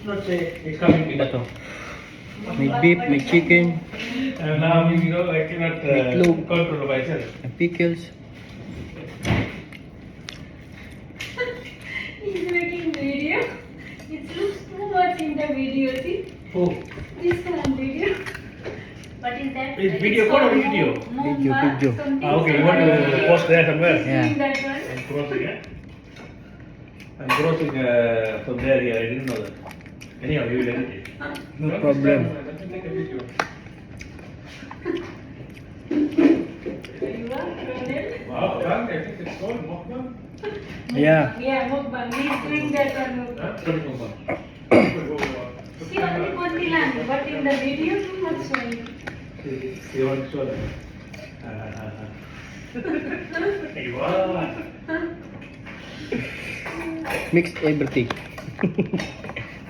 not say it's coming in. Ito. May beef, may chicken, And now, you know, I cannot Meatloaf. control myself. may pickles. He's making video. It looks too much in the video. See, Oh, this one video. What is that? Is video call or video? Video. Okay, you want to post there somewhere? Yeah. That one. I'm crossing, yeah? I'm crossing from there here, I didn't know that. Anyhow, you will edit it. No problem. Let me take a video. You are Colonel? Wow, done. I think it's called mukbang. Yeah. Yeah, mukbang. He's doing that one mukbang. Huh? Sorry, mukbang. See, only Kondilan, but in the video too much showing. You want to show them? Hey, wow. Mix everything.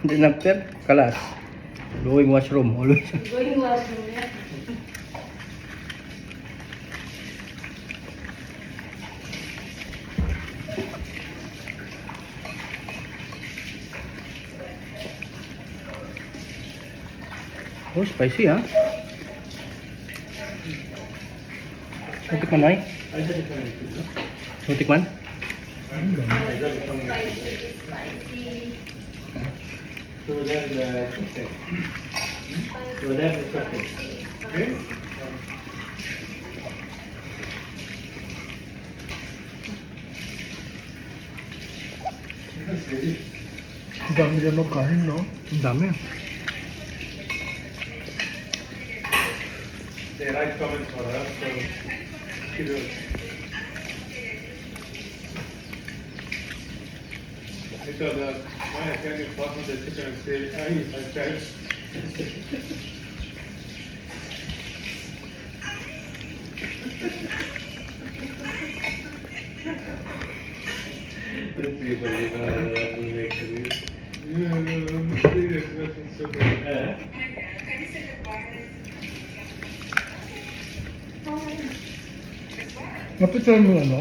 Then after, kalas. Going washroom always. Going washroom, yeah. Oh, spicy ha? Tikman ay? Tikman? Spicy. So then the chicken. So then the chicken. Okay? Ang dami na magkain, no? Ang dami. They write comments for us, so keep it. Because my academic partner, the teacher, and say, I tried. Napicture mo ano?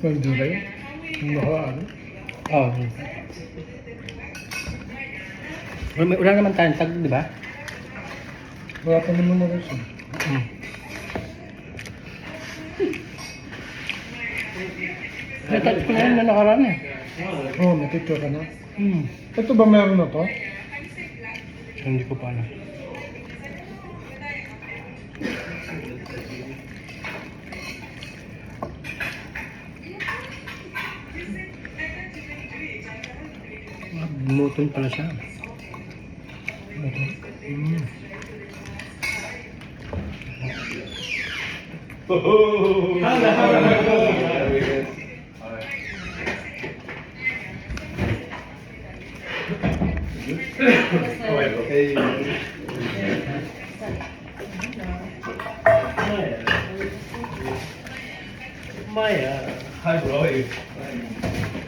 Yung July? Yung nakaraan? Oh. Wala naman tayong tag, di ba? Wala pa naman na rin siya. May touch ko na yun na nakaraan eh. Oo, may picture ka na. Hmm. Ito ba meron na to? Hindi ko pa alam. Bumuton pala siya. Mm. Maya. Hi, bro.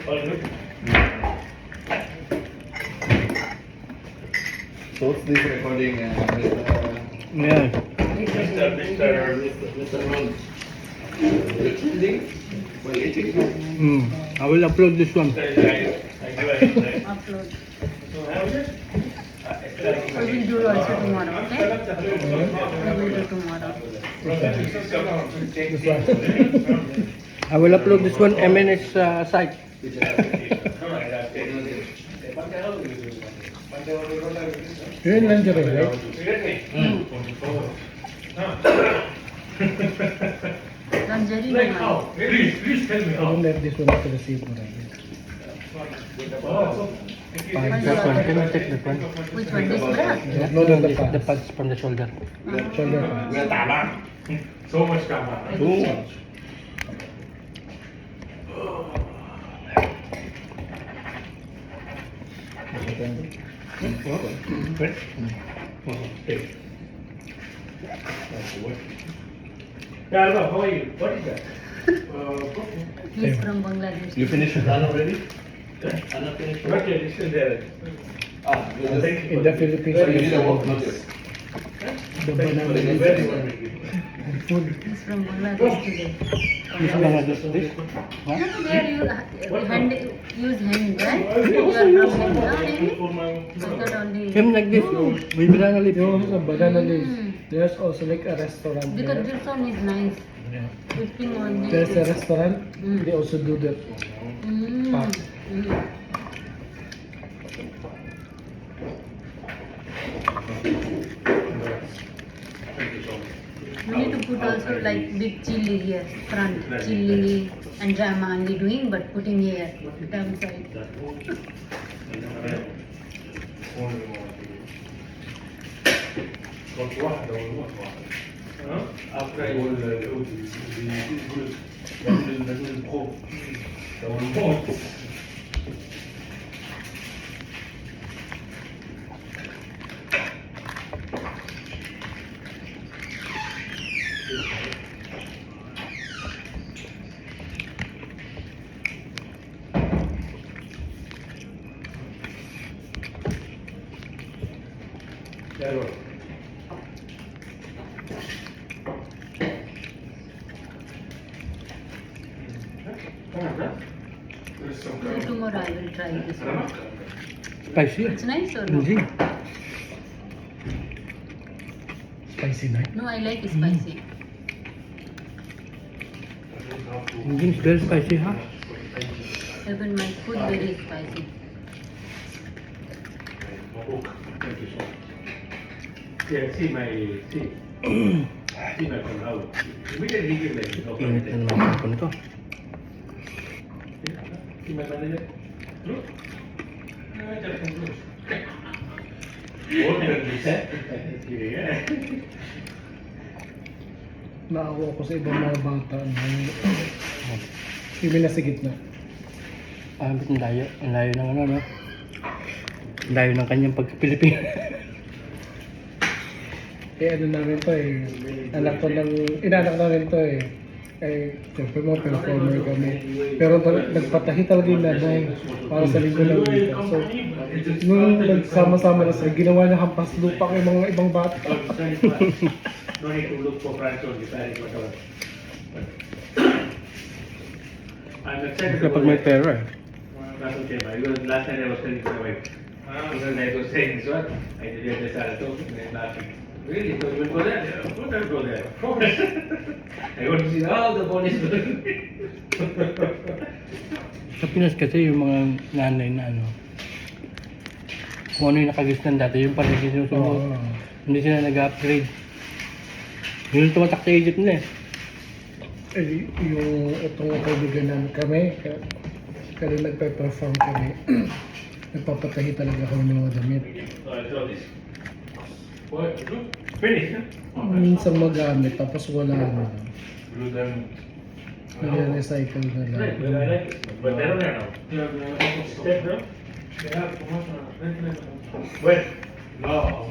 All good? So what's this recording, Yeah. Mr. Ron? Eating? While eating? I will upload this one. Upload. I will do also tomorrow, okay? I will do tomorrow. This one. I will upload this one MNS site. Yun lang dyan rin, right? Lanjari Like naman. how? Please tell me I how. don't let this one to receive mo rin. That one. Can you take that one? Which one? This bra? No, no, the The pads. pads from the shoulder. Shoulder pads. So much camera. Too much. Yeah, Arba, how are you? What is that? He's from Bangladesh. You finished with Anna already? Anna finished? Not yet, it's still there. Ah, you just, Thank you In the Philippines, you did a work notice. The banana leaf food. He's from Bangladesh today. This Bangladesh dish. No, there you use hand, right? You are from hand, no, maybe? So that only. Same like this. With banana leaf. Yung sa banana leaf. Mm. There's also like a restaurant Because there. this one is nice. Yeah. Cooking on There's a this. restaurant. Mm. They also do that. Mm. Pop. Mm. We need to put also like big chili here, front chili and drama only doing, but putting here downside. So tomorrow I will try this one. Spicy. It's nice or no? Hindi. Spicy na. No, I like spicy. Hindi. It's very spicy, ha? Even my food very spicy. Yeah, see my phone out. Immediately give like no Init na naman ang cellphone ko. See my manager? Look. More than this, yeah. Naawa ko sa ibang mga bata. Yung nasa gitna. Ah, ba't ang layo? Ang layo ng ano, no? Ang layo ng kanyang pagka-Pilipino. Eh ano namin to eh. Inanak namin to eh. Eh, siyempre mga performer kami. Pero nagpatahi talaga yung nanay para sa linggo ng dito. So, nung nagsama-sama na sila, ginawa niya hampas lupa ng mga ibang bata. No need to look for friends on the parent whatever. I'm excited Kapag may pera, eh. That's okay, man. Because last night I was telling to my wife. Because I was saying this one, I did this at home and then laughing. Really? So you will go there? Of course I will go there. Of course. I want to see all the bodies. Sa Pinas kasi yung mga nanay na ano, kung ano yung nakagisnan dati, yung parang sinusunod. Hindi sila nag-upgrade. Yun yung tumatak sa Egypt nila eh. Eh, yung itong kaibigan namin kami, kaya nagpe-perform kami, nagpapatahi talaga kami ng mga damit. So I saw this. What? Look. Finish, huh? Minsan magamit, tapos wala na. Glue them. Nire-recycle na lang. Right, but I like it. But they don't have now. Step, bro? When? No.